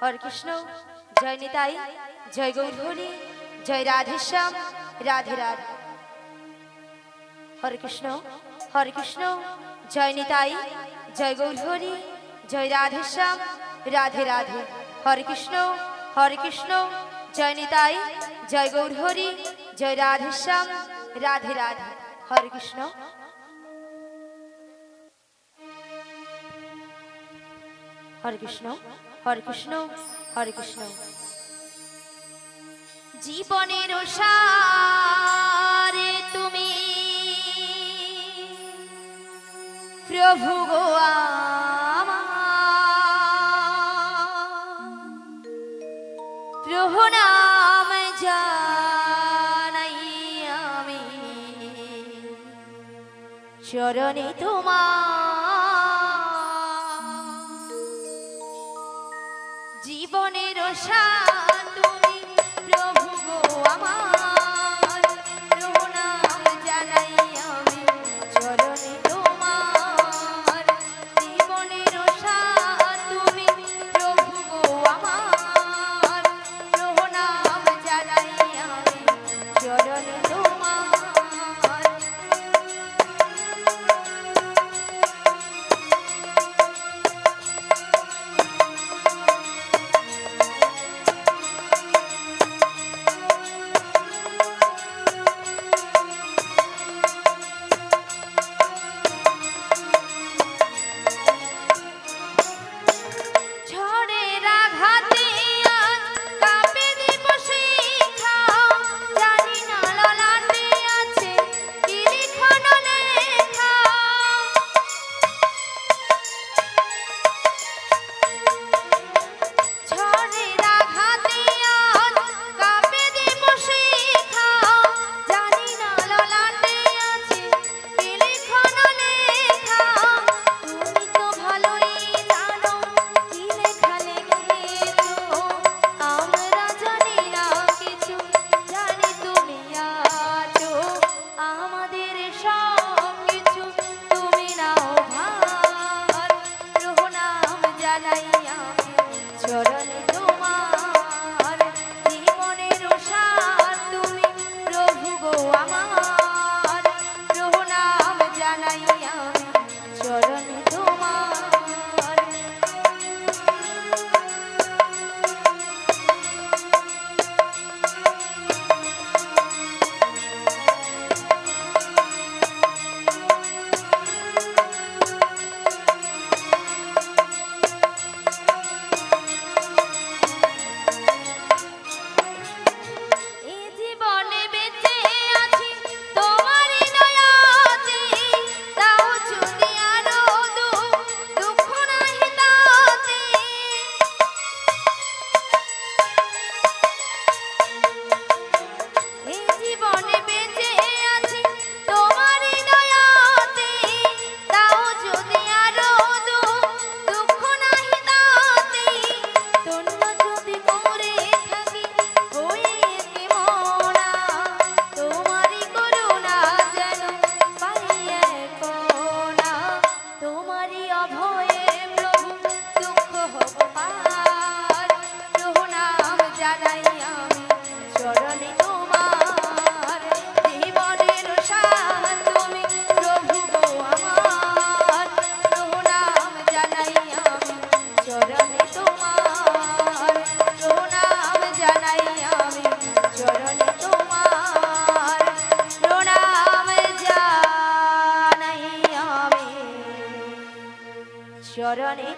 हरे कृष्ण जय निताई जय गौरहरि जय राधेश्याम राधे राधे। हरे कृष्ण जय निताई जय गौरहरि जय राधेश्याम राधे राधे। हरे कृष्ण जय निताई जय गौरहरि जय राधेश्याम राधे राधे। हरे कृष्ण हरे कृष्ण जीवनेर सारे तुमी प्रभु गो प्रभु नाम जानाई आमी चरणे जीवनेर साथी प्रभु गो आमार प्रभु नाम जानाई आमी चरणे तोमार। जीवनेर साथी प्रभु गो आमार प्रभु नाम जानाई आमी चरणे तोमार। चरणे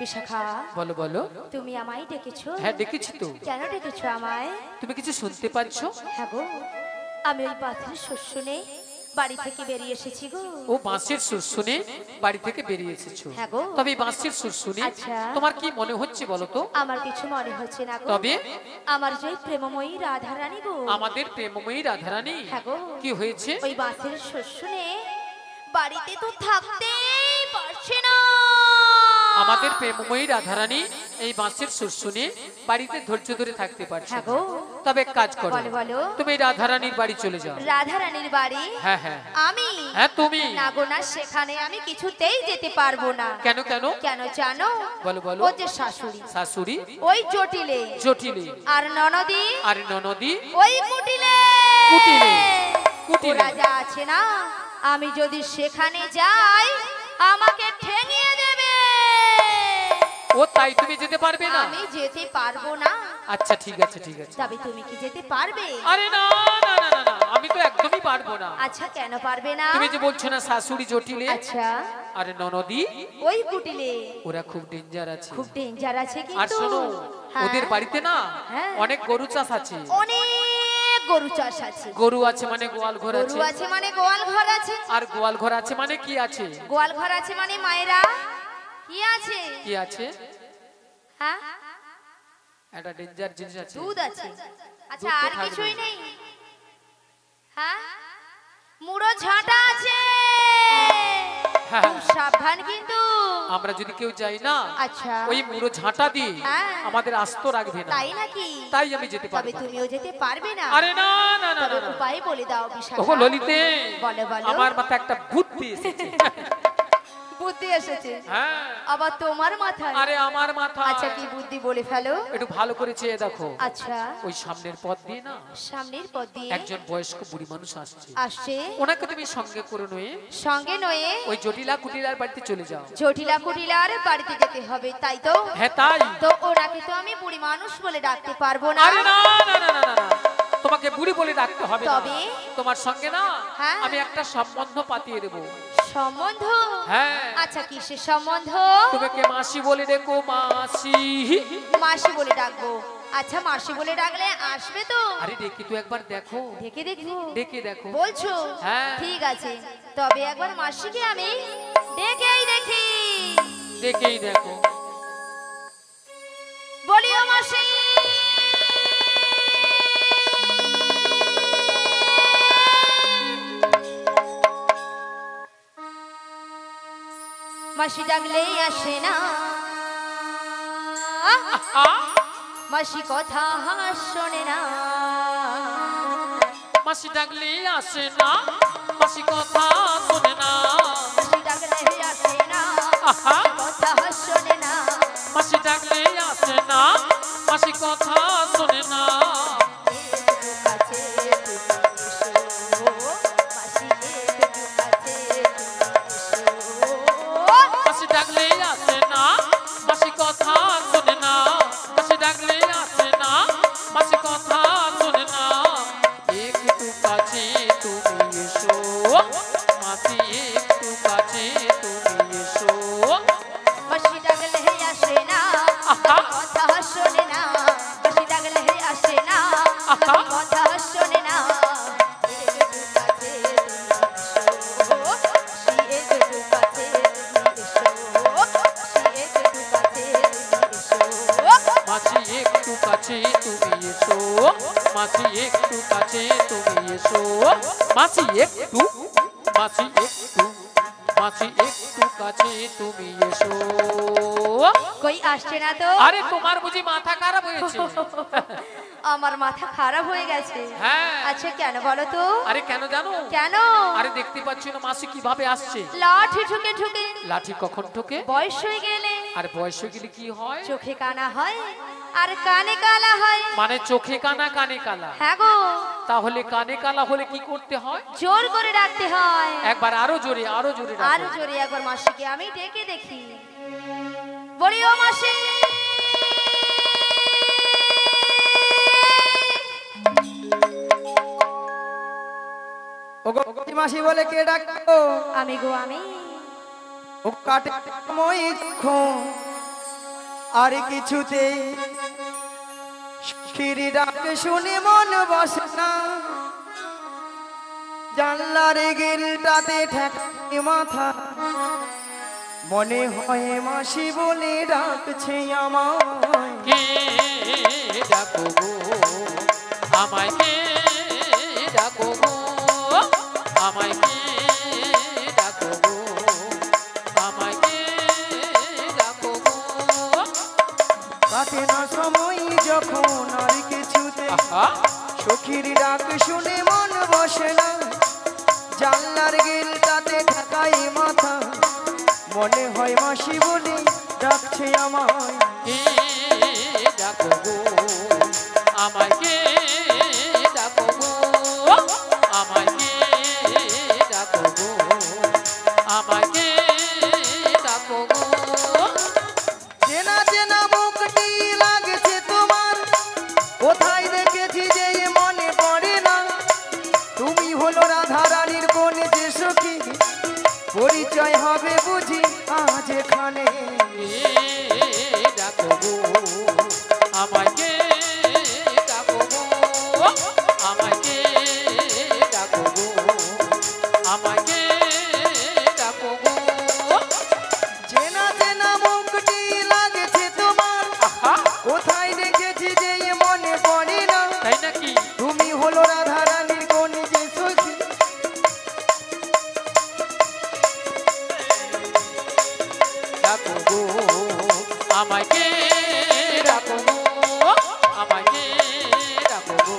विशाखा बोलो बोलो তুমি আমায় ডেকেছো? হ্যাঁ ডেকেছি তো। কেন ডেকেছো আমায়? তুমি কিছু শুনতে পাচ্ছো? হ্যাঁ গো, আমি ওই বাঁশের সুর শুনে বাড়ি থেকে বেরিয়ে এসেছি গো। ও বাঁশের সুর শুনে বাড়ি থেকে বেরিয়ে এসেছো? হ্যাঁ গো। তবে এই বাঁশের সুর শুনে তোমার কি মনে হচ্ছে বলো তো? আমার কিছু মনে হচ্ছে না গো। তবে আমার যে প্রেমময়ী রাধারানী গো। আমাদের প্রেমময়ী রাধারানী? হ্যাঁ গো। কি হয়েছে? ওই বাঁশের সুর শুনে বাড়িতে তো থাকতেই পারছে না। আমাদের প্রেমময়ী রাধারানী এই বাঁশির সুর শুনে বাড়িতে ধৈর্য ধরে থাকতে পারছি হ্যাঁ না। গো। তবে এক কাজ করো, বলো, বলো। তুমি রাধারানীর বাড়ি চলে যাও। রাধারানীর বাড়ি? হ্যাঁ হ্যাঁ আমি? হ্যাঁ তুমি। না গো না, সেখানে আমি কিছুতেই যেতে পারবো না। কেন কেন? কেন জানো? বলো বলো। ও যে শাশুড়ি, শাশুড়ি ওই জটিলে, জটিলে, আর ননদি আর ননদি ওই কুটিলে। কুটিলে, কুটিলে। ওরা যা আছে না, আমি যদি সেখানে যাই আমাকে ঠেঙিয়ে দেবে। ও তাই তুমি যেতে পারবে না? আমি যেতে পারবো না। আচ্ছা ঠিক আছে ঠিক আছে। তবে তুমি কি যেতে পারবে? আরে না না না না না, আমি তো একদমই পারবো না। আচ্ছা কেন পারবে না? তুমি যে বলছো না শাশুড়ি জটিলে, আচ্ছা আর ননদি ওই কুটিলে, ওরা খুব ডেঞ্জার আছে। খুব ডেঞ্জার আছে আর কিন্তু। শোনো, হ্যাঁ। ওদের বাড়িতে না হ্যাঁ। অনেক গরু চাষ আছে। অনেক গরু চাষ আছে। গরু আছে মানে গোয়াল ঘর গরু আছে, আছে মানে গোয়াল ঘর আছে। আর গোয়াল ঘর আছে মানে কি আছে? গোয়াল ঘর আছে মানে মায়েরা কি আছে? কি আছে? হ্যাঁ, একটা ডেঞ্জার জিনিস আছে। দুধ আছে। আচ্ছা দুধ তো আর থাকবে। কিছুই নেই? হ্যাঁ, মুড়ো ঝাঁটা আছে। হ্যাঁ। খুব সাবধান কিন্তু। আমরা যদি কেউ যাই না, আচ্ছা ওই মুড়ো ঝাঁটা দিয়ে হ্যাঁ। আমাদের আস্ত রাখবে না। তাই নাকি? তাই আমি যেতে তবে পারবো না। তুমিও যেতে পারবে না? আরে না না না তবে না, না। উপায় বলে দাও ওগো বিশাখা। ললিতে, বলো বলো। আমার মাথায় একটা বুদ্ধি এসেছে। বুদ্ধি এসেছে? হ্যাঁ। আবার তোমার মাথায়? আরে আমার মাথায়। আচ্ছা কি বুদ্ধি বলে ফেলো। একটু ভালো করে চেয়ে দেখো। আচ্ছা ওই সামনের পথ দিয়ে না সামনের পথ দিয়ে একজন বয়স্ক বুড়ি মানুষ আসছে। আসছে। ওনাকে তুমি সঙ্গে করে নয়ে সঙ্গে নয়ে ওই জটিলা কুটিলার বাড়িতে চলে যাও। জটিলা কুটিলার বাড়িতে যেতে হবে, তাই তো? হ্যাঁ তাই। তো ওনাকে তো আমি বুড়ি মানুষ বলে ডাকতে পারবো না। আরে না না না না না না, তোমাকে বুড়ি বলে ডাকতে হবে না। তবে? তোমার সঙ্গে না হ্যাঁ। আমি একটা সম্বন্ধ পাতিয়ে দেব। সম্বন্ধ? হ্যাঁ। আচ্ছা কিসের সম্বন্ধ? তোমাকে মাসি বলে ডেকো, মাসি। মাসি বলে ডাকবো। আচ্ছা মাসি বলে ডাকলে আসবে তো? আরে ডেকে তো একবার দেখো। দেখে দেখবো? ডেকে দেখো। বলছো? হ্যাঁ। ঠিক আছে, তবে একবার মাসিকে আমি ডেকেই দেখি। ডেকেই দেখো। বলিও মাসি। মাসি ডাকলেই আসে না, আহা, মাসি কথা শোনে না। মাসি ডাকলে আসে না, মাসি কথা শোনে না। মাসি ডাকলেই আসে না, আহা, কথা শোনে না। মাসি ডাকলে আসে না, মাসি কথা শোনে না। একটু কাছে তুমি এসো, মাসি একটু কাছে তুমি এসো। মাসি ডাকলে আসে না, মাসি কথা শোনে না। মাসি ডাকলে আসে না, মাসি কথা শোনে না। একটু কাছে তুমি এসো, মাসি একটু কাছে তুমি এসো। মাসি ডাকলে আসে না, আহা, কথা শোনে না। মাসি ডাকলে আসে না, আহা, কথা শোনে না। একটু কাছে তুমি এসো, মাসি একটু কাছে তুমি এসো। মাসি একটু কাছে তুমি এসো। মাসি একটু কাছে তুমি এসো। কই আসছে না তো? আরে তোমার বুঝি মাথা খারাপ হয়েছে? আমার মাথা খারাপ হয়ে গেছে। হ্যাঁ। আচ্ছা কেন বলো তো? আরে কেন জানো? কেন? আরে দেখতে পাচ্ছ না মাসি কিভাবে আসছে? লাঠি ঠুকে ঠুকে। লাঠি কখন ঠোকে? বয়স হয়ে গেলে আর বয়স হয়ে গেলে কি হয়? চোখে কানা হয় আর কানে কালা হয়। মানে চোখে কানা কানে কালা। হ্যাঁ গো। তাহলে কানে কালা হলে কি করতে হয়? জোর করে ডাকতে হয়। একবার আরো জোরে, আরো জোরে আর ডাকো। জোরে একবার মাসিকে আমি ডেকে দেখি। বলি ও মাসি। ওগো মাসি বলে কে ডাকো? আমি গো আমি। ও কাটে মই যখন আর কিছুতে খিরি ডাক শুনে মন বসে না, জানলার গিলটাতে ঠেকাই মাথা, মনে হয় মাসি বলে ডাকছে আমায়। কে ডাকো গো আমায়, কে ডাকো গো আমায়, কে ডাকো গো আমায়, কে ডাকো গো। সময় যখন আর কিছুতে আহা সখীর ডাক শুনে মন বসে না, জানলার গিলটাতে ঠেকাই মাথা, মনে হয় মাসি বলে ডাকছে আমায়। কে ডাকো গো আমায়, কে ডাকো গো আমায়, কে ডাকো গো আমায়, কে ডাকো গো। চেনা চেনা মুখটি লাগছে তোমার, কোথায় দেখেছি যে মনে পড়ে না, তুমি হলো রাধা রানীর কোন যে সখী, পরিচয় হবে বুঝি আজ এখানে। কে ডাকো গো আমায়, কে ডাকো গো আমায়, কে ডাকো গো আমায়, কে ডাকো গো। চেনা চেনা মুখটি লাগছে তোমার, আহা কোথায় দেখেছি যে মনে পড়ে না, তাই নাকি? তুমি হলো রাধা রানীর কোন যে সখী। ডাকো গো আমায়, কে ডাকো গো আমায়, কে ডাকো গো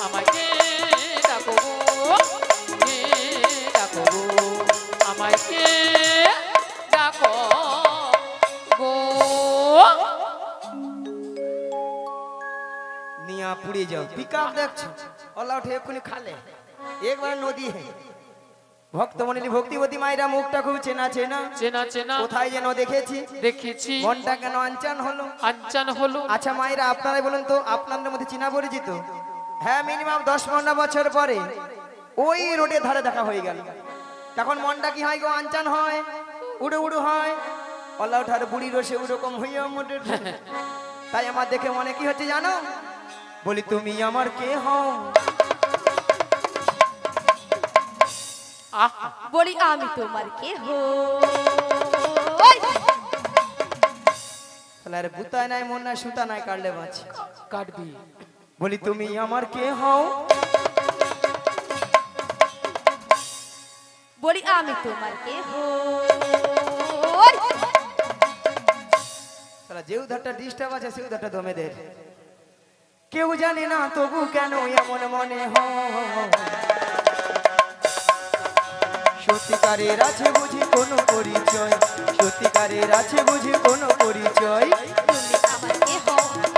আমায়, কে ডাকো গো, কে ডাকো গো আমায়, কে ডাকো গো। নিয়া পুড়ে যাও পিকআপ দেখছো ওলা উঠে এক্ষুনি খালে একবার নদী হে। ভক্তমণ্ডলী ভক্তিবতী মায়েরা মুখটা খুব চেনা চেনা, চেনা চেনা কোথায় যেন দেখেছি, দেখেছি, মনটা কেন আনচান হলো। আনচান হলো। আচ্ছা মায়েরা আপনারাই বলুন তো, আপনাদের মধ্যে চিনা পরিচিত? হ্যাঁ, মিনিমাম 10-15 বছর পরে ওই রোডের ধারে দেখা হয়ে গেল, তখন মনটা কি হয় গো, আনচান হয়, উড়ু উড়ু হয়। ওলা ওঠার বুড়ি রসে ওরকম হইয়া মোটে। তাই আমার দেখে মনে কি হচ্ছে জানো, বলি তুমি আমার কে হও। আহা বলি আমি তোমার কে হো। তাহলে বুতায় নাই মন নাই সুতা নাই কাটলে বাঁচি। কাটবি। বলি তুমি আমার কে হও। বলি আমি তোমার কে হো। তাহলে যে উধারটা ডিস্টার্ব আছে সে উধারটা দমে দে। কেউ জানে না তবু কেন এমন মনে হয়, সত্যিকারের আছে বুঝি কোনো পরিচয়, সত্যিকারের আছে বুঝি কোনো পরিচয়। তুমি আমার কে হো,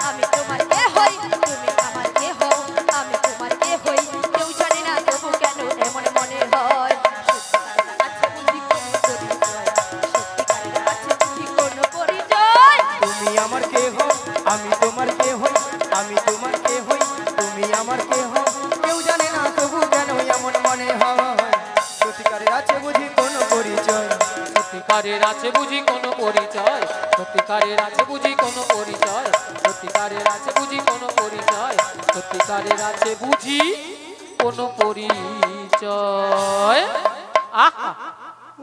আমি তোমার কে হই। তুমি আমার কে হো, আমি তোমার কে হই। কেউ জানে না তবু কেন এমন মনে হয়, সত্যিকারের আছে বুঝি কোনো পরিচয়, সত্যিকারের আছে বুঝি কোনো পরিচয়। তুমি আমার কে হও, আমি তোমার কে হই, আমি তোমার কে হই, তুমি আমার কে হও। কেউ জানে না তবু কেন এমন মনে হয়, সত্যিকারের আছে বুঝি কোনো পরিচয়। সত্যিকারের আছে বুঝি কোনো পরিচয়, সত্যিকারের আছে বুঝি কোনো পরিচয়, সত্যিকারের আছে বুঝি কোনো পরিচয়, সত্যিকারের আছে বুঝি কোনো পরিচয়। আহা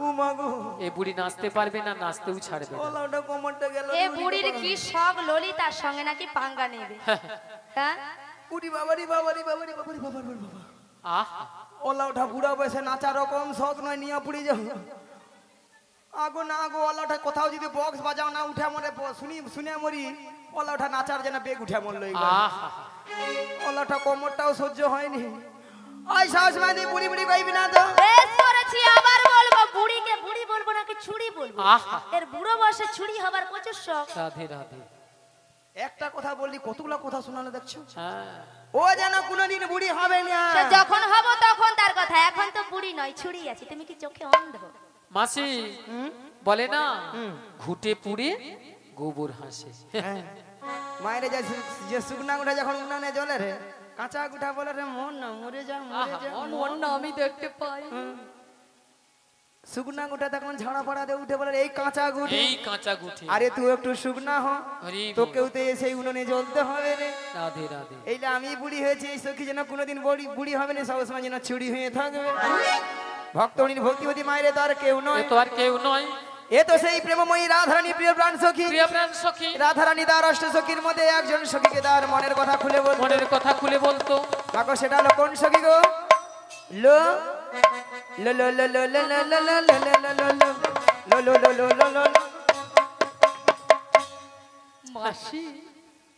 উমাগো এ বুড়ি নাচতে পারবে না, নাচতেও ছাড়বে না। ওলাটা কোমরটা গেল। এ বুড়ির কি শখ, ললিতার সঙ্গে নাকি পাঙ্গা নেবে। হ্যাঁ, উড়ি বাবারি বাবারি বাবারি বাবারি বাবারি বাবা। আহা ওলা ওঠা বুড়া বয়সে নাচা রকম শখ নয়, নিয়ে পুড়ে যাও। আগো না আগো ওলা ওঠা কোথাও যদি বক্স বাজাও না উঠে মরে শুনে মরি। ওলা ওঠা নাচার যেন বেগ উঠে মরলো। আহা ওলা ওঠা কোমরটাও সহ্য হয়নি। ওই সাহস মাদি বুড়ি বুড়ি কইবি না তো। বেশ করেছি, আবার বলবো। বুড়িকে বুড়ি বলবো নাকি ছুরি বলবো? আহা এর বুড়ো বয়সে ছুরি হবার প্রচুর শখ। রাধে রাধে। একটা কথা বললি কতগুলা কথা শোনালো দেখছো। হ্যাঁ ও যেন কোনোদিন বুড়ি হবে না। সে যখন হব তখন তার কথা, এখন তো বুড়ি নয়, ছুরি আছে। তুমি কি চোখে অন্ধ? মাসি বলে না, ঘুটে পুড়ে গোবর হাসে। হ্যাঁ, মায়ের যে শুকনা গুঠা যখন উনানে জ্বলে রে, কাঁচা গুঠা বলে রে মন না মরে যা মরে যা। মন না আমি দেখতে পাই। শুকনা গুঠা তখন ঝাড়া ফাড়া দিয়ে উঠে বলে এই কাঁচা গুঠি। এই কাঁচা গুঠে। আরে তুই একটু শুকনা হ, হরি বল। তোকেও তো সেই উনুনে জ্বলতে হবে রে। রাধে রাধে। এইটা আমি বুড়ি হয়েছি, এই সখী যেন কোনোদিন বুড়ি হবে না, সবসময় যেন ছুরি হয়ে থাকবে। ভক্তমণি ভক্তিবতী মায়ের তো আর কেউ এ নয়, তো আর কেউ নয়, এ তো সেই প্রেমময়ী রাধারানী প্রিয় প্রাণ সখী। প্রিয় প্রাণ সখী। রাধারানী তার অষ্ট সখীর মধ্যে একজন সখীকে তার মনের কথা খুলে বলতো। মনের কথা খুলে বলতো। কাকো সেটা হলো কোন সখী গো? লো লো লো লো লো লো লো লো লো লো লো লো লো লো লো লো লো লো। মাসি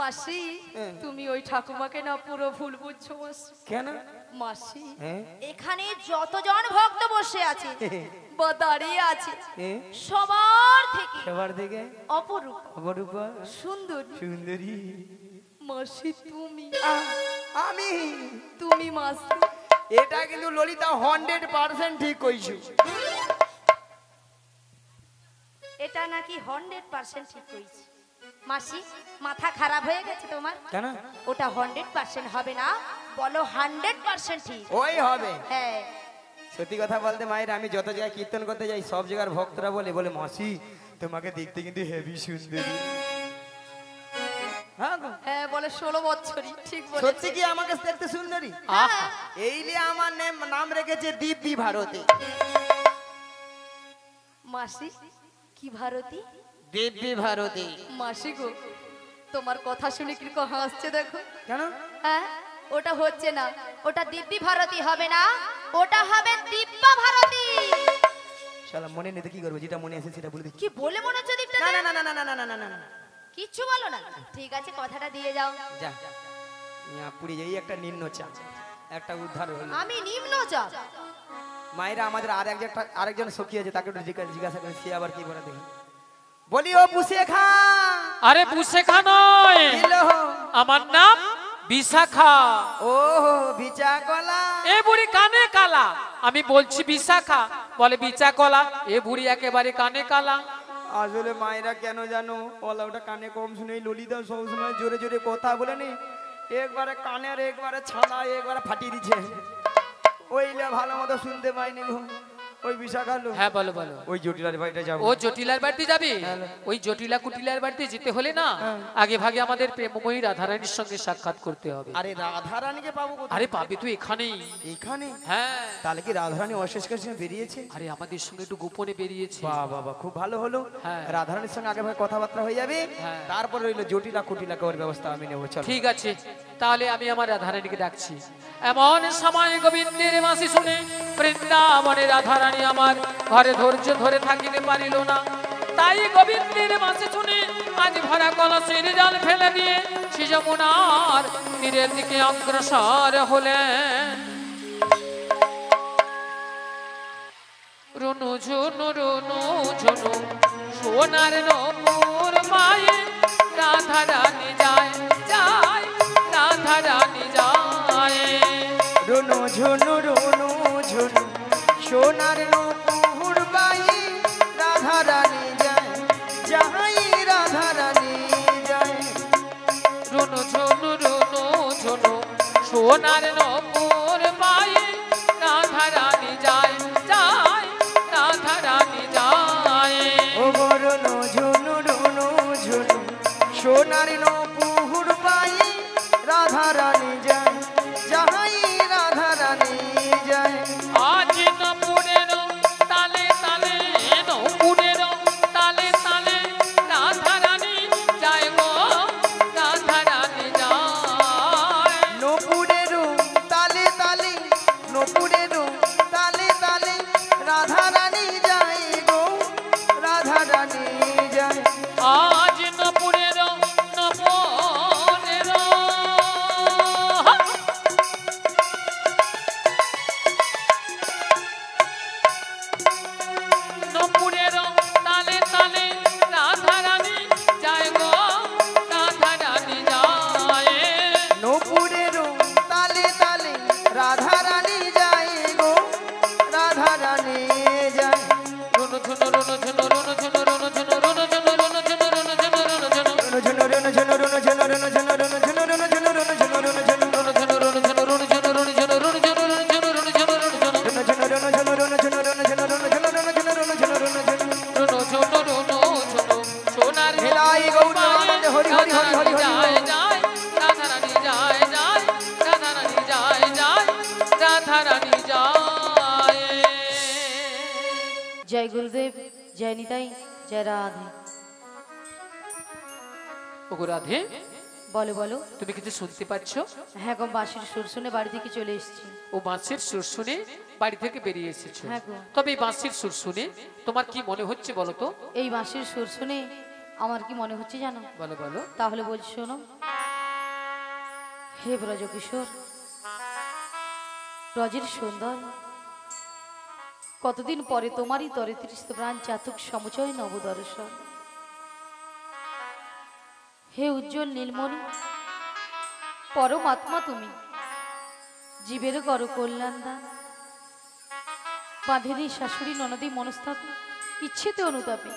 মাসি হ্যাঁ। তুমি ওই ঠাকুমাকে না পুরো ভুল বুঝছো মাসি। কেন? মাসি হ্যাঁ? এখানে যতজন ভক্ত বসে আছে বা দাঁড়িয়ে আছে হ্যাঁ? সবার থেকে সবার দিকে অপরূপ অপরূপা সুন্দর সুন্দরী মাসি তুমি আমি। তুমি মাসি। এটা কিন্তু ললিতা 100% ঠিক কইছো। এটা নাকি 100% ঠিক কইছি। মাসি মাথা খারাপ হয়ে গেছে তোমার? কেন? ওটা 100% হবে না, বলো 100% ঠিক। ওই হবে। হ্যাঁ সত্যি কথা বলতে মায়ের, আমি যত জায়গায় কীর্তন করতে যাই সব জায়গার ভক্তরা বলে বলে মাসি তোমাকে দেখতে কিন্তু হেভি সুন্দরী। হ্যাঁ গো। হ্যাঁ বলে 16 বছরই ঠিক বলেছে। সত্যি কি আমাকে দেখতে সুন্দরী? আহা এই নিয়ে আমার নাম রেখেছে দিব্যি ভারতী। মাসি কি ভারতী? দিব্যি ভারতী। মাসি গো তোমার কথা শুনে কিরকম হাসছে দেখো। কেন? হ্যাঁ ওটা হচ্ছে না, ওটা দিব্যি ভারতী হবে না, ওটা হবে দিব্যা ভারতী। শালা মনে নেই তো কি করবো, যেটা মনে আছে সেটা বলে দিচ্ছি। কি বলে মনে হচ্ছে দিকটা? না না না না না না না না না না না কিচ্ছু বলো না, ঠিক আছে কথাটা দিয়ে যাও। যা পুরি যাই, একটা নিম্ন চাপ, একটা উদ্ধার হলো। আমি নিম্ন চাপ? মায়েরা আমাদের আরেকজন সখী আছে, তাকে একটু জিজ্ঞাসা করেন সে আবার কি বলে দেখি। বলি ও পুষে খা। আরে বুশেখা নয়, হ্যালো, আমার নাম বিশাখা। ও বিচা কলা। এ বুড়ি কানে কালা, আমি বলছি বিশাখা, বলে বিচা কলা। এ বুড়ি একেবারে কানে কালা। আসলে মায়েরা কেন জানো ওলা ওটা কানে কম শুনে, ললিতা সবসময় জোরে জোরে কথা বলে নি, একবারে কানের একবারে ছানা একবারে ফাটিয়ে দিচ্ছে, ওইলে ভালো মতো শুনতে পাইনি গো। ওই বিশাখা লো। হ্যাঁ বলো বলো। ওই জটিলার বাড়িটা যাবো। ও জটিলার বাড়িতে যাবি? ওই জটিলা কুটিলার বাড়িতে যেতে হলে না আগে ভাগে আমাদের প্রেমময়ী রাধারানীর সঙ্গে সাক্ষাৎ করতে হবে। আরে রাধা রানীকে পাবো কোথায়? আরে পাবি তুই এখানেই। এখানে? হ্যাঁ। তাহলে কি রাধা রানী অশেষ কাছে বেরিয়েছে? আরে আমাদের সঙ্গে একটু গোপনে বেরিয়েছে। বাহ বাবা, খুব ভালো হলো। হ্যাঁ। রাধা রানীর সঙ্গে আগে ভাগে কথাবার্তা হয়ে যাবে, হ্যাঁ। তারপর রইলো জটিলা কুটিলা ওর ব্যবস্থা আমি নেবো। চল ঠিক আছে, তাহলে আমি আমার রাধারানীকে ডাকছি। এমন সময় গোবিন্দের বাঁশি শুনে বৃন্দাবনে রাধারানী আমার ঘরে ধৈর্য ধরে থাকিতে পারিল না। তাই গোবিন্দের বাঁশি শুনে আজ ভরা কলসের জল ফেলে দিয়ে সে যমুনার তীরের দিকে অগ্রসর হলেন। রুনু ঝুনু রুনু ঝুনু সোনার নূপুর মায়ে রাধা রানী যায় যায়, রাধা রানী যায়। রুনু ঝুনু রুনু ঝুনু সোনার নূপুর বাই, রাধা রানী যায় যাই, রাধা রানী যায়। রুনু ঝুনু রুনু ঝুনু সোনার নূপুর মায়ে রাধা রানী যায় যায়, রাধা রানী যায়। ও গো রুনু ঝুনু রুনু ঝুনু সোনার নূপুর বাই, রাধা রানী যায় যাই, রাধা রানী যায়। আজ নপুরের তালে তালে, নপুরের তালে তালে রাধা রানী যায় গো, রাধা রানী যায়। নপুরের তালে তালে, নপুরের তালে তালে রাধা রানী যায় গো, রাধা রানী যায়। আজ নপুরের নপুরের নপুরের তালে তালে রাধা রানী যায় গো, রাধা রানী যায়। নপুরের তালে তালে রাধা রানী যায় গো, রাধা রানী যায়। রুনু ঝুনু রুনু ঝুনু রুনু ঝুনু রুনু ঝুনু রুনু ঝুনু রুনু ঝুনু রুনু ঝুনু রুনু ঝুনু রুনু ঝুনু রুনু ঝুনু রুনু ঝুনু রুনু ঝুনু রুনু ঝুনু রুনু ঝুনু রুনু ঝুনু রুনু ঝুনু হেলাই গৌরাঙ্গ হরি হরি হরি হরি হরি। জয় গুরুদেব, জয় নিতাই, জয় রাধে। রাধে, বলো বলো। তুমি কিছু শুনতে পাচ্ছ? হ্যাঁ গো, বাঁশির সুর শুনে বাড়ি থেকে চলে এসেছি। ও বাঁশির সুর শুনে বাড়ি থেকে বেরিয়ে এসেছো? হ্যাঁ গো। তবে এই বাঁশির সুর শুনে তোমার কি মনে হচ্ছে বলো তো? এই বাঁশির সুর শুনে আমার কি মনে হচ্ছে জানো? বলো বলো। তাহলে বলছি শোনো। হে ব্রজকিশোর, ব্রজের সুন্দর, কতদিন পরে তোমারই তরে তৃষ্ণ প্রাণ চাতুক সমচয় নবদর্শন। হে উজ্জ্বল নীলমণি, পরমাত্মা তুমি, জীবের করো কল্যাণ দান। বাঁধেনি শাশুড়ি ননদী মনস্তাপে, ইচ্ছেতে অনুতাপে,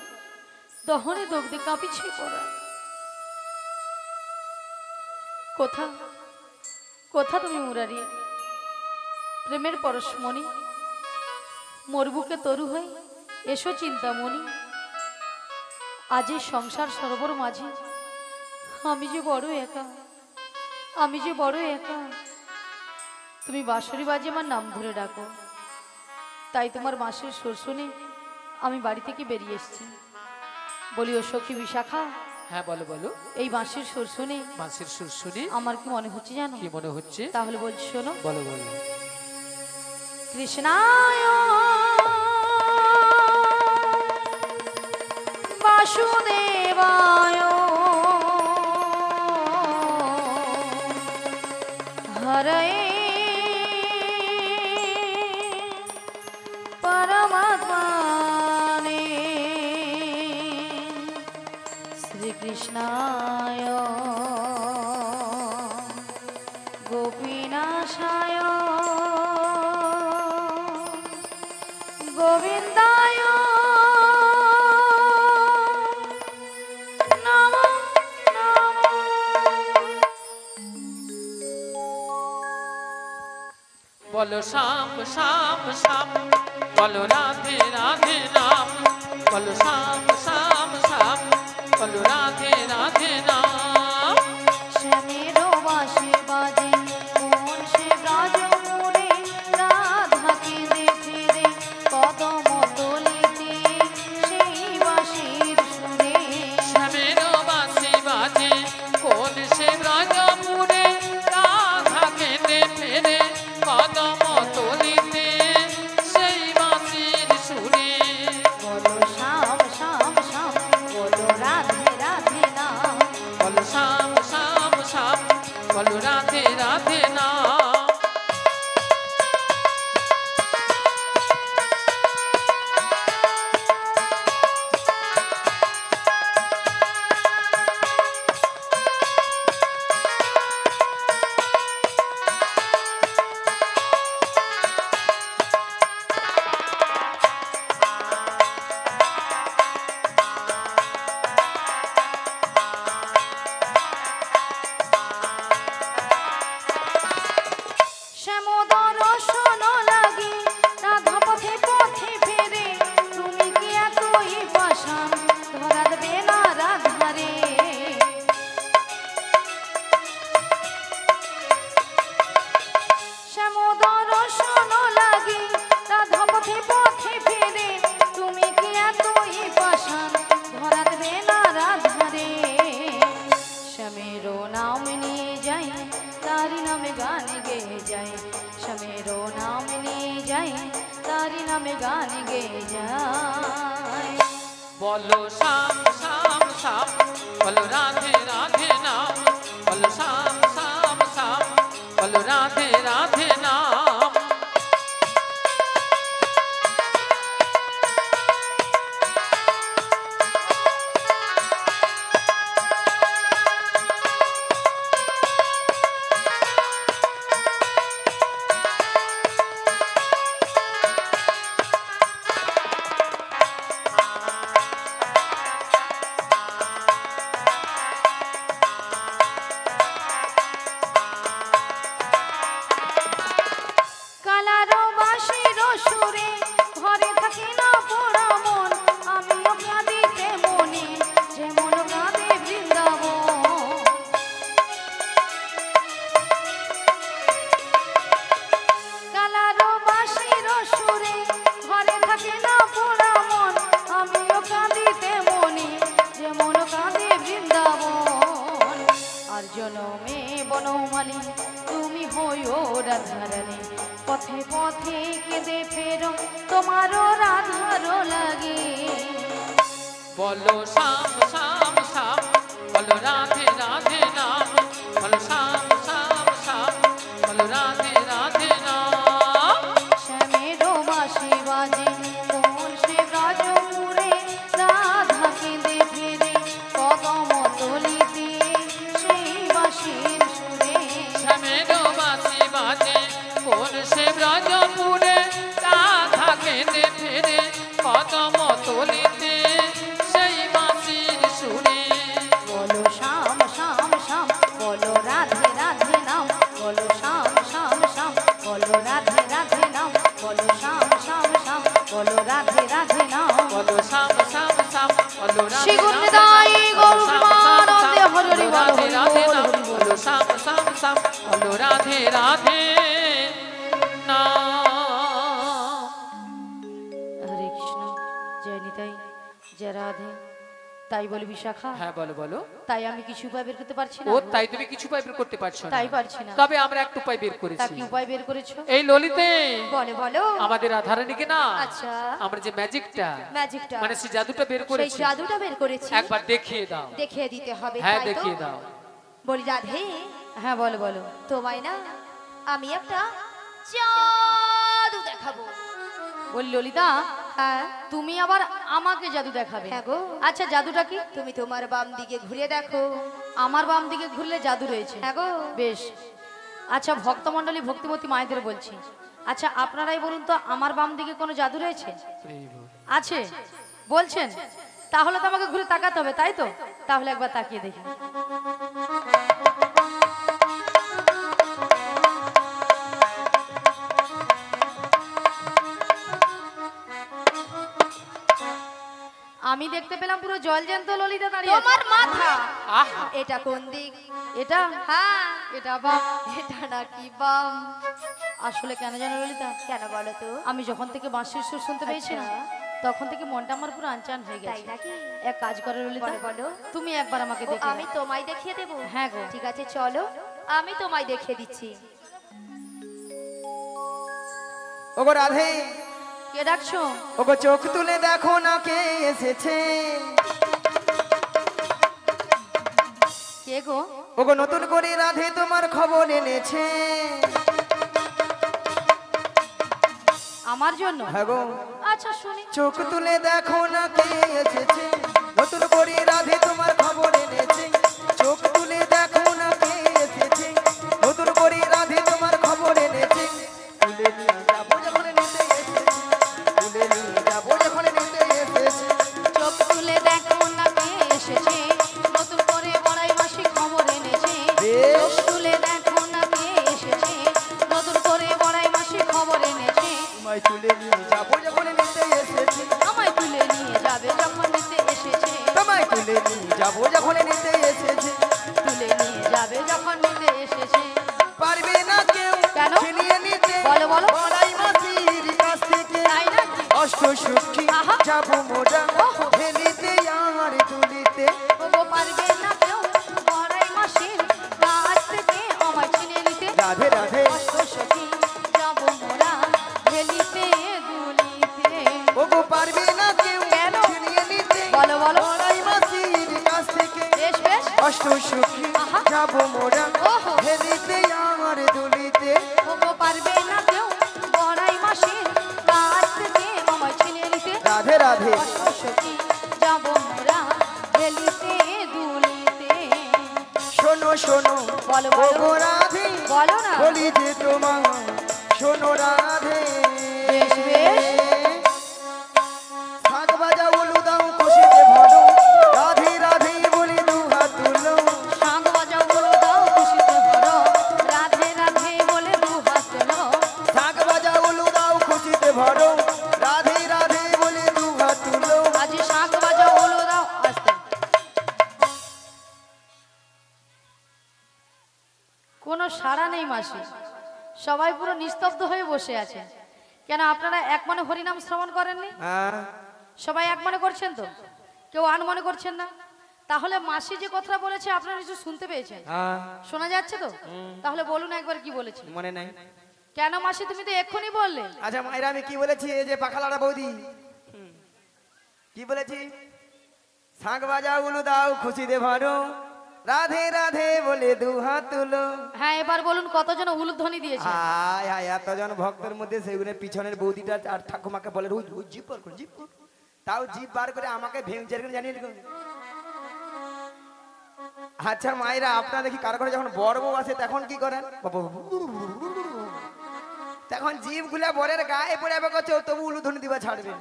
দহনে দগ্ধে কাঁপিছে পড়া। কোথা কোথা তুমি মুরারি, প্রেমের পরশমণি, মোর বুকে তরু হই এসো চিন্তামণি। আজ এই সংসার সরোবর মাঝে আমি যে বড় একা, আমি যে বড় একা। তুমি বাঁশরি বাজে আমার নাম ধরে ডাকো, তাই তোমার বাঁশের সুর শুনে আমি বাড়ি থেকে বেরিয়ে এসেছি। বলি ও সখী বিশাখা। হ্যাঁ বলো বলো। এই বাঁশের সুর শুনে, বাঁশির সুর শুনে আমার কি মনে হচ্ছে জানো? কি মনে হচ্ছে? তাহলে বলছি শোনো। বলো বলো। কৃষ্ণায় বাসুদেবায় হরয়ে পরমাত্মনে শ্রীকৃষ্ণায় গোপীনাশায় গোবিন্দায় নমো নমো। বলো শ্যাম শ্যাম শ্যাম, বলো রাধে রাধে নাম, বলো শ্যাম শ্যাম শ্যাম, বলো রাধে রাধে নাম। শ্যামের বাঁশি বাজে কোন সে ব্রজপুরে, রাধাকে দেখে রে কদম তলিতে সেই বাঁশির সুরে। শ্যামের বাঁশি বাজে কোন সে ব্রজপুরে, রাধাকে দেখে রে কদম তলিতে সেই বাঁশির সুরে। বলো শ্যাম শ্যাম শ্যাম, বলো রাধে রাধে নাম। বলো শ্যাম শ্যাম শ্যাম, বলো রাধে রাধে নাম। শ্যামোদর শোন লাগি রাধা পথে পথে ফেরে, তুমি কি এতই পাষাণ ধরা দেবে না রাধারে। শ্যামোদর শোন লাগি রাধা পথে পথে ফেরে, তুমি কি এতই পাষাণ ধরা দেবে না রাধারে। শ্যামের নাম নিয়ে যাই তারি নামে গান গেয়ে যাই, শ্যামের নাম নিয়ে যাই তারি নামে গান গেয়ে যাই। বলো শ্যাম শ্যাম শ্যাম, বলো রাধে রাধে নাম, বলো শ্যাম শ্যাম শ্যাম, বলো রাধে রাধে নাম। কালারো বাঁশির সুরে ঘরে থাকি না পোড়া মন, আমিও কাঁদিতে মনে যেমন কাঁদে বৃন্দাবন। কালারো বাঁশির সুরে ঘরে থাকি না পোড়া মন, আমিও কাঁদিতে মনে যেমন কাঁদে বৃন্দাবন। আর জনমে বনমালী তুমি হইও রাধারানী, পথে পথে কেঁদে ফেরো তোমারও রাধারো লাগে। বলো শ্যাম শ্যাম শ্যাম বলো রাধে রাধে নাম বলো শ্যাম শ্যাম শ্যাম বলো রাধে রাধে নাম শ্যামেরো বাঁশি বাজে কোন সে ব্রজপুরে রাধা কেঁদে ফেরে কদম তলিতে সেই বাঁশির সুরে শ্যামেরো বাঁশি বাজে কোন সে ব্রজপুরে রাধা কেঁদে ফেরে কদম তলিতে সেই বাঁশির সুরে বলো শ্যাম শ্যাম শ্যাম বলো রাধে রাধে নাম বলো শ্যাম শ্যাম শ্যাম বলো রাধে রাধে নাম বলো শ্যাম শ্যাম শ্যাম বলো রাধে রাধে নাম বলো শ্যাম শ্যাম শ্যাম বলো রাধে শ্রী গুণ রাধে নিতাই গৌর বলো শ্যাম প্রেমানন্দে শ্যাম হরি হরি বল রাধে হরি রাধে বল নাম হরি বল। বলো শ্যাম শ্যাম শ্যাম বলো রাধে রাধে নাম হরে কৃষ্ণ জয় নিতাই জয় রাধে তাই বলি বিশাখা হ্যাঁ বলো বলো তাই আমি কিছু উপায় বের করতে পারছি না ও তাই তুমি কিছু উপায় বের করতে পারছো না তাই পারছি না তবে আমরা একটা উপায় বের তা করেছি কি উপায় বের করেছো এই ললিতে বলে বলো আমাদের রাধারানীকে না আচ্ছা আমরা যে ম্যাজিকটা ম্যাজিকটা মানে সেই জাদুটা বের সেই করেছি জাদুটা বের করেছি একবার দেখিয়ে দাও দেখিয়ে দিতে হবে হ্যাঁ তাই তো? দেখিয়ে দাও বলি রাধে হ্যাঁ বলো বলো তোমায় না আমি একটা জাদু দেখাবো বলি ললিতা হ্যাঁ তুমি আবার আমাকে জাদু দেখাবে হ্যাঁ গো। আচ্ছা জাদুটা কি তুমি তোমার বাম দিকে ঘুরে দেখো। আমার বাম দিকে ঘুরলে জাদু রয়েছে হ্যাঁ গো। বেশ আচ্ছা ভক্তমণ্ডলী ভক্তিমতী মায়েদের বলছি আচ্ছা আপনারাই বলুন তো আমার বাম দিকে কোনো জাদু রয়েছে আছে বলছেন তাহলে তো আমাকে ঘুরে তাকাতে হবে তাই তো তাহলে একবার তাকিয়ে দেখি আমি দেখতে পেলাম পুরো জল জ্যান্ত ললিতা দাঁড়িয়ে আছে। তোমার মাথা আহা এটা কোন দিক? এটা হ্যাঁ এটা বাম এটা নাকি বাম? আসলে কেন জানো ললিতা কেন বলো তো? আমি যখন থেকে বাঁশির সুর শুনতে পেয়েছি না তখন থেকে মনটা আমার পুরো আনচান হয়ে তাই গেছে নাকি? এক কাজ করে ললিতা বলো, বলো। তুমি একবার আমাকে ও, দেখে আমি তোমায় দেখিয়ে দেবো। হ্যাঁ গো। ঠিক আছে চলো, আমি তোমায় দেখিয়ে দিচ্ছি। ওগো রাধে কে ডাকছো ওগো চোখ তুলে দেখো না কে এসেছে কে গো ওগো নতুন করে রাধে তোমার খবর এনেছে আমার জন্য হ্যাঁ গো আচ্ছা শুনি চোখ তুলে দেখো না কে এসেছে নতুন করে রাধে তোমার খবর এনেছে চোখ তুলে দেখো না কে এসেছে নতুন করে রাধে তোমার খবর এনেছে তুলে নিয়ে যাবো যখন নিতে এসেছে তুলে নিয়ে যাবো যখন নিতে এসেছে চোখ তুলে দেখো না কে এসেছে নতুন করে বড়াই মাসি খবর এনেছে বেশ। চোখ তুলে দেখো না কে এসেছে নতুন করে বড়াই মাসি খবর এনেছে তোমায় তুলে নিয়ে যাবো যখন নিতে এসেছে আমায় তুলে নিয়ে যাবে যখন নিতে এসেছে তোমায় তুলে নিয়ে যাবো যখন নিতে এসেছে তুলে নিয়ে যাবে যখন নিতে এসেছে পারবে না কেউ কেন? ছিনিয়ে নিতে বলো, বলো। বড়াই মাসির কাছ থেকে তাই নাকি অষ্ট সুখী আহা। যাবো মোরা ওহো। হেলিতে আর তুলিতে ওগো পারবে না কেউ বড়াই মাসির কাছ থেকে আমায় চিনে নিতে রাধে রাধে অষ্ট সখী যাব মোরা হেলিতে দুলিতে ওগো পারবে না কেউ কেন? ছিনিয়ে নিতে বলো, বলো। বড়াই মাসির কাছ থেকে বেশ বেশ অষ্ট সুখী আহা। যাবো মোরা ওহো। হেলিতে আর তুলিতে ওগো পারবে না কেউ বড়াই মাসির কাছ থেকে আমায় চিনে নিতে রাধে রাধে অষ্ট সখী যাব মোরা হেলিতে দুলিতে শোনো শোনো বলো, বলো। ওগো রাধে বলো না বলি যে তোমার শোনো রাধে বেশ, বেশ। শাক বাজা উলু দাও খুশিতে ভরো রাধে রাধে বলি দু হাত তুলো শাঁখ বাজাও বলো দাও খুশিতে ভরো রাধে রাধে বলে দু হাত তোলো শাক বাজা উলু দাও খুশিতে ভরো রাধে রাধে বলি দু হাত তুলো আজি শাঁখ বাজাও বলো দাও আস্তে কোনো সাড়া নেই মাসি সবাই পুরো নিস্তব্ধ হয়ে বসে আছে কেন আপনারা এক মনে হরিনাম শ্রবণ করেননি সবাই এক মনে করছেন তো কেউ আন মনে করছেন না তাহলে মাসি যে কথা বলেছে আপনারা কিছু শুনতে পেয়েছেন শোনা যাচ্ছে তো তাহলে বলুন একবার কি বলেছে মনে নাই কেন মাসি তুমি তো এক্ষুনি বললে আচ্ছা মায়েরা আমি কি বলেছি এই যে পাখালাড়া বৌদি কি বলেছি শাঁখ বাজাও উলু দাও খুশিতে ভরো রাধে রাধে বলে দু হাত তুলো। হ্যাঁ এবার বলুন কতজন উলুধ্বনি দিয়েছে? আয় আয় এতজন ভক্তের মধ্যে সেগুলো পিছনের বৌদিটা আর ঠাকুমাকে বলে রোজ রোজ জিপ বার করে জিপ কর। তাও জিপ বার করে আমাকে ভেঙচার করে জানিয়ে দিল। আচ্ছা মায়েরা আপনারা দেখি কারো ঘরে যখন বড় বউ আসে তখন কি করেন? তখন জিভ গুলা বরের গায়ে পড়ে যাবে করছে তবু উলুধ্বনি দিবা ছাড়বেন।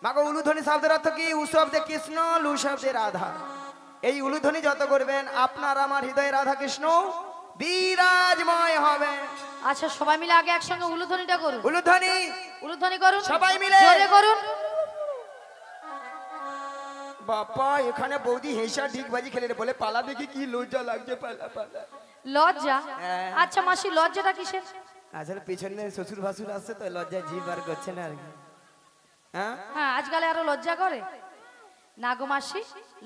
মাগো উলুধ্বনি শব্দের অর্থ কি? উ শব্দে কৃষ্ণ, লু শব্দে রাধা। এই উলুধ্বনি যত করবেন আপনার আমার হৃদয়ে রাধা কৃষ্ণ বিরাজময় হবে। আচ্ছা সবাই মিলে আগে একসঙ্গে উলুধ্বনিটা করুন। উলুধ্বনি উলুধ্বনি করুন সবাই মিলে। জোরে করুন। বাবা এখানে বৌদি হেসা ঢিকবাজি খেলে রে, বলে পালা দেখি কি লজ্জা লাগছে, পালা পালা। লজ্জা? হ্যাঁ। আচ্ছা মাসি লজ্জাটা কিসের? আসলে পেছনে শ্বশুর ভাসুর আসছে তো লজ্জা জিভ বার করছে না আর কি। হ্যাঁ হ্যাঁ আজকালে আরো লজ্জা করে না গো মাসি?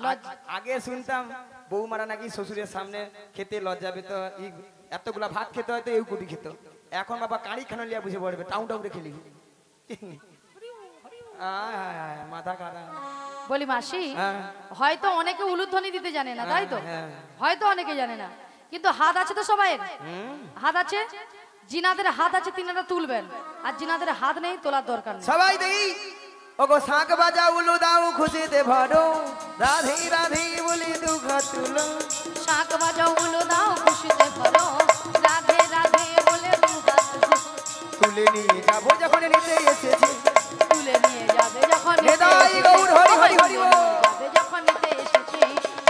লজ্জা আগে শুনতাম বৌমারা নাকি শ্বশুরের সামনে খেতে লজ্জা পেত, এতগুলা ভাত খেতে হয়তো এই কুটি খেত। এখন বাবা কাঁড়ি খানো লিয়া বুঝে পড়বে, টাউন টাউন খেলি। মাথা খারাপ। বলি মাসি হ্যাঁ। হয়তো অনেকে উলুধ্বনি দিতে জানে না তাই তো? হ্যাঁ। হয়তো অনেকে জানে না কিন্তু হাত আছে তো সবাই, হাত আছে। জিনাদের হাত আছে তিনারা তুলবেন, আর জিনাদের হাত নেই তোলার দরকার নেই। সবাই দেই ওগো শাঁখ বাজাও উলু দাও খুশিতে ভরো রাধে রাধে বলে দুঃখ তুলো। শাঁখ বাজাও উলু দাও খুশিতে ভরো রাধে রাধে বলে দুহাত তুলে নিয়ে যাবো যখন নিতে এসেছি। তুলে নিয়ে যাবে যখন নিতে হৃদয় এসেছি। গৌর হরি হরি হরি তুলে নিয়ে যাবে যখন নিতে এসেছি,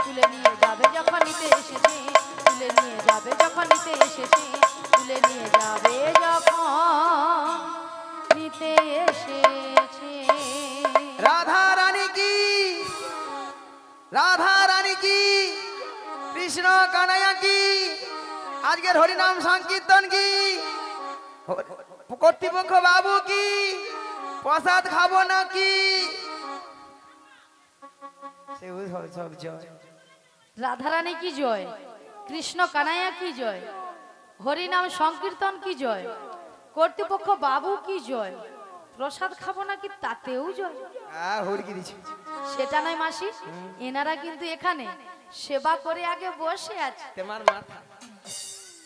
তুলে নিয়ে যাবে যখন নিতে এসেছি, তুলে নিয়ে যাবে যখন নিতে এসেছি, তুলে নিয়ে যাবে যখন নিতে এসেছি। রাধা রানী কি, রাধা রানী কি, কৃষ্ণ কানাইয়া কি, আজকের হরিনাম সংকীর্তন কি, কর্তৃপক্ষ বাবু কি, প্রসাদ খাবো না কি, সব জয়। রাধারানী কি জয়, কৃষ্ণ কানাইয়া কি জয়, হরিনাম সংকীর্তন কি জয়, কর্তৃপক্ষ বাবু কি জয়, প্রসাদ খাবো নাকি তাতেও জয়। হরকি দিছি সেটা নয় মাসি, এনারা কিন্তু এখানে সেবা করে আগে বসে আছে। তোমার মাথা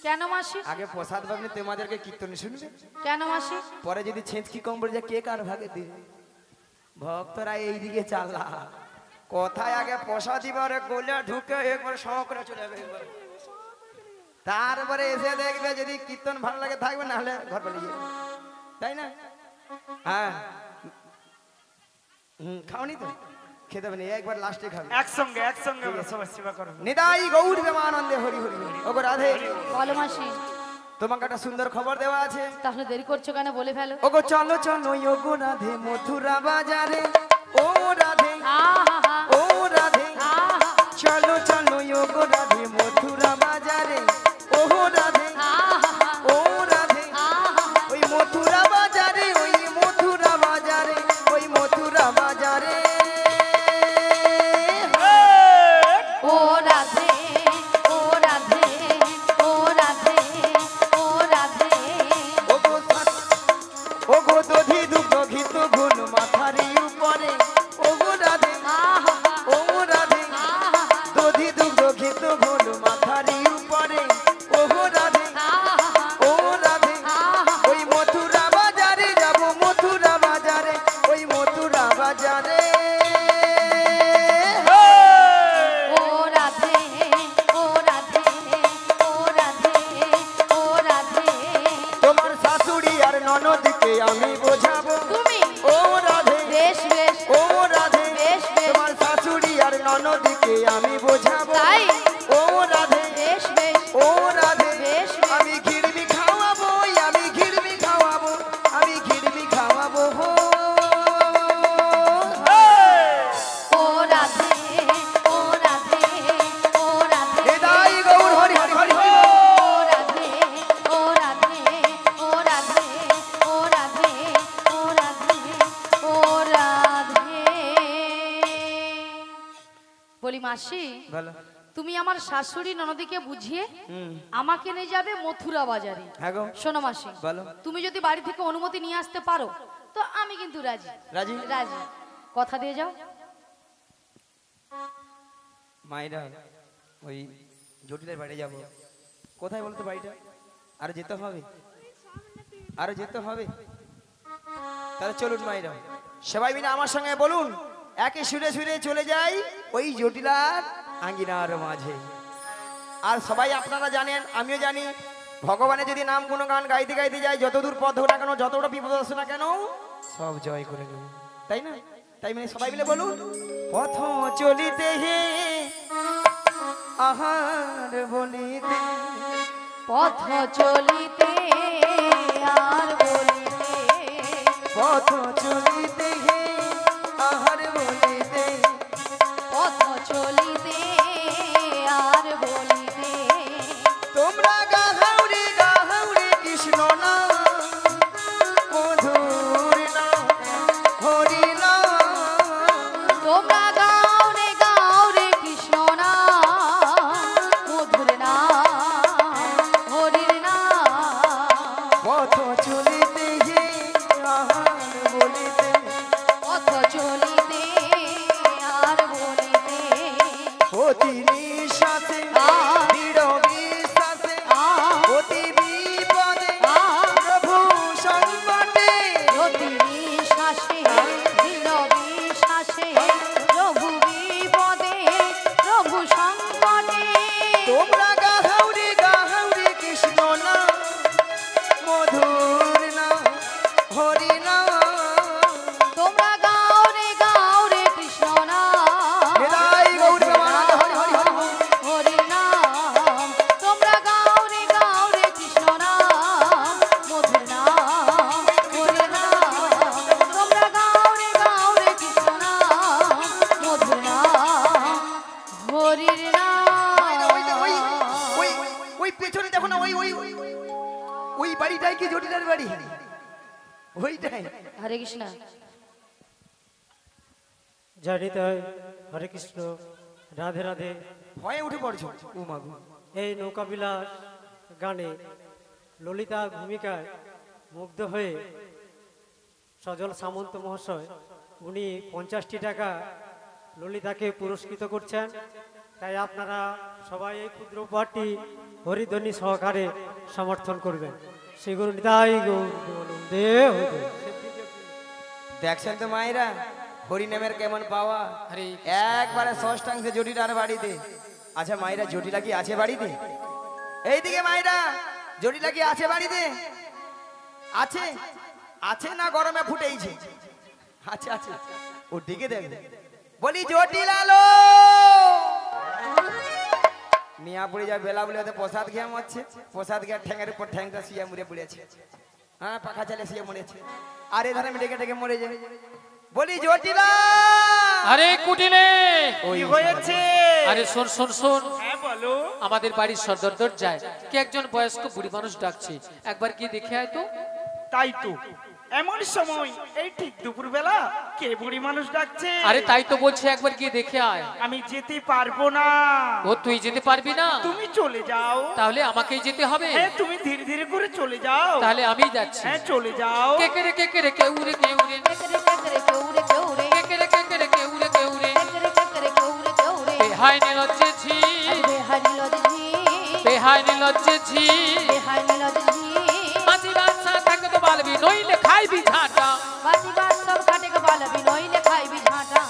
কেন মাসি? আগে প্রসাদ ভাবনি তোমাদেরকে কীর্তন শুনবে, কেন মাসি? পরে যদি ছেঁচকি কম পড়ে যায় কে কার ভাগে দিবে। ভক্তরা এইদিকে চালা কোথায় আগে প্রসাদ দিবারে গোলে ঢুকে একবার সম করে চলে যাবে একবার। তারপরে এসে দেখবে যদি কীর্তন ভালো লাগে থাকবে, না হলে ঘর পালিয়ে যাবে, তাই না? হ্যাঁ খাওনি তো, খেতে হবে না, একবার লাস্টে খাবে একসঙ্গে একসঙ্গে সবাই সেবা করো। নিতাই গৌর প্রেমানন্দে হরি হরি হরি। ওগো রাধে, বলো মাসি। তোমাকে একটা সুন্দর খবর দেওয়া আছে। তাহলে দেরি করছো কেন, বলে ফেলো। ওগো চলো চলো ওগো রাধে মথুরা বাজারে, ও রাধে আহা ও রাধে, আহা চলো চলো ওগো রাধে মথুরা বাজারে, ও রাধে আহা ও রাধে, আহা ওই মথুরা বাজারে, ওই মথুরা বাজারে, ওই মথুরা বাজারে। ও রাধে ও রাধে ও রাধে ও রাধে। ওগো ওগো দধি দুগ্ধ ঘিত গুণ মাথারি উপরে, ওগো রাধে আহা ও রাধে, আহা দধি দুগ্ধ ঘিত গুণ মাথারি উপরে, ওগো রাধে আহা ও রাধে, আহা ওই মথুরা বাজারে যাব, মথুরা বাজারে, ওই মথুরা বাজারে। ও রাধে ও রাধে ও রাধে ও রাধে। তোমার শাশুড়ি আর ননদকে আমি বোঝাবো, তুমি ও রাধে বেশ বেশ ও রাধে, বেশ বেশ তোমার শাশুড়ি আর ননদকে আমি বোঝাবো, তাই ও রাধে বেশ বেশ ও রাধে, বেশ আমি ঘিরবি খাওয়াবো, আমি ঘিরবি খাওয়াবো, আমি ঘিরবি খাওয়াবো হো। ও রাধে ও রাধে ও রাধে। হৃদয় গৌর হরি হরি হরি হরি। ও রাধে ও রাধে ও রাধে ও রাধে ও রাধে ও রাধে। বলি মাসি, বলো। তুমি আমার শাশুড়ি ননদিকে বুঝিয়ে আমাকে নিয়ে যাবে মথুরা বাজারে। হ্যাঁ গো শোনো মাসি, বলো। তুমি যদি বাড়ি থেকে অনুমতি নিয়ে আসতে পারো তো আমি কিন্তু রাজি। রাজি? রাজি, কথা দিয়ে যাও। মায়েরা ওই জটিলের বাড়ি যাব। কোথায় বলতো বাড়িটা? আরো যেতে হবে, আরো যেতে হবে। তাহলে চলুন মায়েরা, সবাই মিলে আমার সঙ্গে বলুন, একই সুরে সুরে চলে যাই ওই জটিলার আঙ্গিনার মাঝে। আর সবাই আপনারা জানেন, আমিও জানি, ভগবানের যদি নাম কোনো গান গাইতে গাইতে যায়, যতদূর পথ হোক না কেন, যতটা বিপদ আসে না কেন, সব জয় করে নেব, তাই না? তাই মানে সবাই মিলে বলুন, পথ চলিতে হে আহার বলিতে, পথ চলিতে আর বলিতে, পথ চলিতে হে আহার বলিতে, পথ চলিতে আর বলিতে, তোমরা গাহাউরে গাহাউরে কৃষ্ণ নাম, মধুর নাম, হরি নাম, তোমরা গাও রে কৃষ্ণ নাম, মধুর নাম, হরির নাম। পথ চলিতে হে আহার বলিতে, পথ চলিতে আর বলিতে, অতি নিঃশ্বাসে দৃঢ় বিশ্বাসে, অতি বিপদে প্রভু সংকটে, অতি নিঃশ্বাসে দৃঢ় বিশ্বাসে, প্রভু বিপদে প্রভু সংকটে, তোমরা গাহাউরে গাহাউরে কৃষ্ণ নাম, মধুর নাম, হরি নাম, তোমরা গাও রে কৃষ্ণ নাম, নিতাই গৌর প্রেমানন্দ, হরি হরি হরি বল। হরি নাম। তোমরা গাও রে কৃষ্ণ নাম, মধুর নাম, হরি নাম। তোমরা গাও রে কৃষ্ণ নাম, মধুর নাম, হরির মায়েরা, ওই নাম। ওই ওই ওই পেছনে দেখো না, ওই ওই ওই বাড়িটাই কি জটিলের বাড়ি? ওইটাই। হরে কৃষ্ণ। জয় তাই, হরে কৃষ্ণ, রাধে রাধে। ভয়ে উঠে পড়ছো ও মাগো। এই নৌকাবিলাস গানে ললিতার ভূমিকায় মুগ্ধ হয়ে সজল সামন্ত মহাশয় উনি 50টি টাকা ললিতাকে পুরস্কৃত করছেন। তাই আপনারা সবাই এই ক্ষুদ্র উপহারটি হরিধ্বনি সহকারে সমর্থন করবেন। শ্রীগুরু নিতাই গৌর প্রেমানন্দে হরি। দেখছেন তো মায়েরা, হরি নামের কেমন পাওয়া, হরে একবারে ষষ্ঠাংশে জটিলার বাড়িতে। আচ্ছা মায়েরা, জটিলা কি আছে বাড়িতে? এইদিকে মায়েরা, জটিলা কি আছে বাড়িতে? আছে আছে না গরমে ফুটেইছে? আচ্ছা আচ্ছা, ওর দিকে দেখবে। বলি জটিলালো মিয়া পড়ে যায় বেলা বলে প্রসাদ খেয়ে মরছে, প্রসাদ খেয়ে ঠ্যাঙের উপর ঠ্যাংটা শুয়ে মরে পড়েছে, হ্যাঁ পাখা চালে শুয়ে মরেছে, আর এ ধারে আমি ডেকে ডেকে মরে যাবে। বলি জটিলা, আরে কুটিলে, ওই কি হয়েছে? আরে শোন শোন শোন, হ্যাঁ বলো। আমাদের বাড়ির সদর দরজায় কে একজন বয়স্ক বুড়ি মানুষ ডাকছে, একবার গিয়ে দেখে আয় তো। তাই তো, এমন সময় এই ঠিক দুপুর বেলা কে বুড়ি মানুষ ডাকছে? আরে তাই তো বলছে, একবার গিয়ে দেখে আয়। আমি যেতে পারবো না। ও তুই যেতে পারবি না? তুমি চলে যাও। তাহলে আমাকেই যেতে হবে। হ্যাঁ, তুমি ধীরে ধীরে করে চলে যাও। তাহলে আমি যাচ্ছি। হ্যাঁ, চলে যাও। কেকেরে কেকেরে কেউরে কেউরে, কেকরে কেকরে কেউরে কেউরে, কেকেরে কেকেরে কেউরে কেউরে, কেকরে কেকরে কেউরে কেউরে, বেহাই নিলজ্জে ঝি, বেহাই নীলজি, বেহাই নিলজ্জে ঝি, বেহাই নীলজি, মাঝি বাচ্চা থাকে তো বালবি, নইলে খাইবি ঝাঁটা। বাজি বাজ সব কাটে কে বালবি, নইলে খাইবি ঝাঁটা।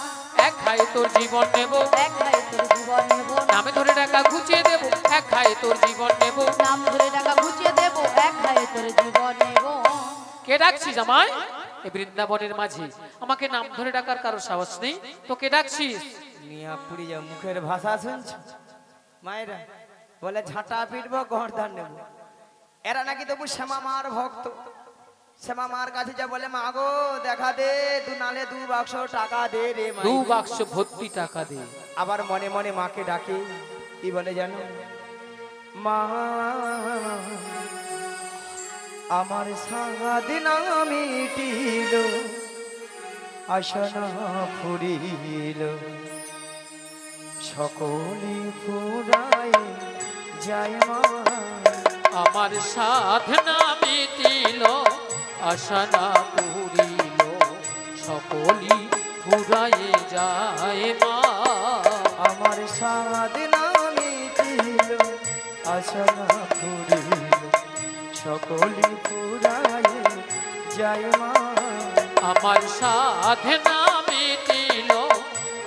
এক খায়ে তোর জীবন নেব, এক খাই তোর জীবন নেব, নামে ধরে টাকা ঘুচিয়ে দেব, এক খায়ে তোর জীবন নেব। নাম ধরে টাকা ঘুচিয়ে দেব, এক খাই তোর জীবন নেব। কে ডাকছিস আমায়? এই বৃন্দাবনের মাঝি, আমাকে নাম ধরে ডাকার কারো সাহস নেই, তো কে ডাকছিস? মিয়া পুরি যা মুখের ভাষা শুনছ মায়েরা, বলে ঝাঁটা পিটবো গর্দান নেব। এরা নাকি তবু শ্যামা মার ভক্ত। শ্যামা মার কাছে যা বলে, মা গো দেখা দে, দু নালে 2 বাক্স টাকা দে রে মাই। 2 বাক্স ভর্তি টাকা দে। আবার মনে মনে মাকে ডাকে, কি বলে জানো? মা আমার সারাদিন মিটিল, আসনা ফুরিল, সকলে ফুরাই যায় মা। আমার সাধনা মিটিল, আশা না পুরিল, সকলি ফুরায়ে যায় মা। আমার সাধনা মিটিল আশা না ফুরিল সকলি ফুরায়ে যায় মা আমার সাধনা মিটিল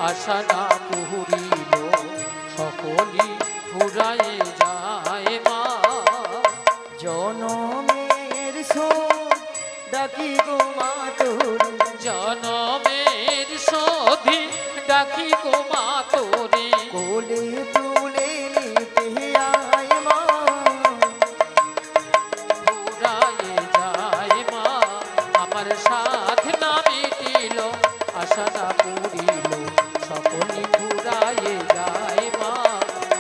আশা না পুরিল সকলি ফুরায়ে যায় মা জনমের শোধ ডাকি গো মা তোরে জনমের শোধি ডাকি গো মা তোরে কোলে তুলে নিতে আয় মা ফুরায়ে যায় মা আমার সাধনা মিটিল আশা না পুরিল সকলি ফুরায়ে যায় মা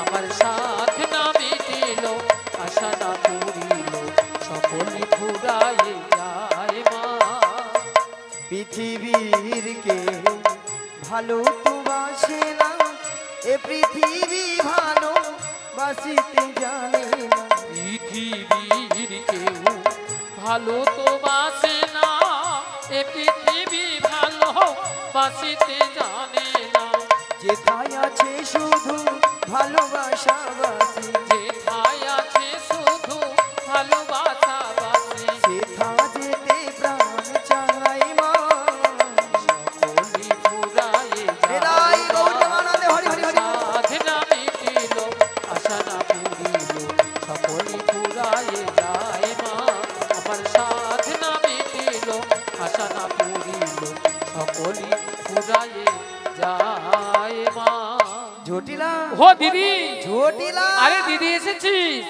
আমার সাধনা মিটিল আশা না পুরিল সকলি ফুরায়ে যায় মা পৃথিবীর কে ভালো তো বাসে না এ পৃথিবী ভালো বাসিতে জানে না পৃথিবীর কেউ ভালো তো বাসে না এ পৃথিবী ভালো বাসিতে জানে না যেথায় আছে শুধু ভালোবাসা বাসি যেথায় আছে শুধু ভালোবাসা বাসে সেথা যেতে প্রাণ চাই মা সকলি ফুরায়ে হৃদয় যায় গৌর মা। আনন্দে হরি হরি হরি সাধনা মিটিল আশা না পুরিল সকলি ফুরায়ে যায় মা আমার সাধনা মিটিল আশা না পুরিল সকলি ফুরায়ে যায় মা জটিলা ও দিদি জটিলা আরে দিদি এসেছিস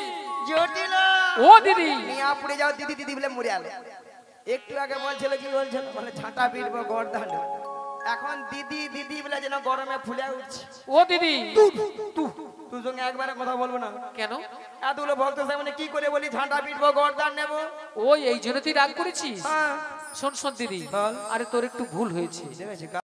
জটিলা ও দিদি মিয়া পুড়ে যাও দিদি দিদি বলে মরে আলো একটু আগে বলছিল কি বলছিল মানে ঝাঁটা পিটবো গর্দান এখন দিদি দিদি বলে যেন গরমে ফুলে উঠছে ও দিদি তুই সঙ্গে একবারে কথা বলবো না কেন এতগুলো ভক্ত সামনে কি করে বলি ঝাঁটা পিটবো গর্দান নেবো ও এই জন্য তুই রাগ করেছিস হ্যাঁ শোন শোন দিদি বল। আরে তোর একটু ভুল হয়েছে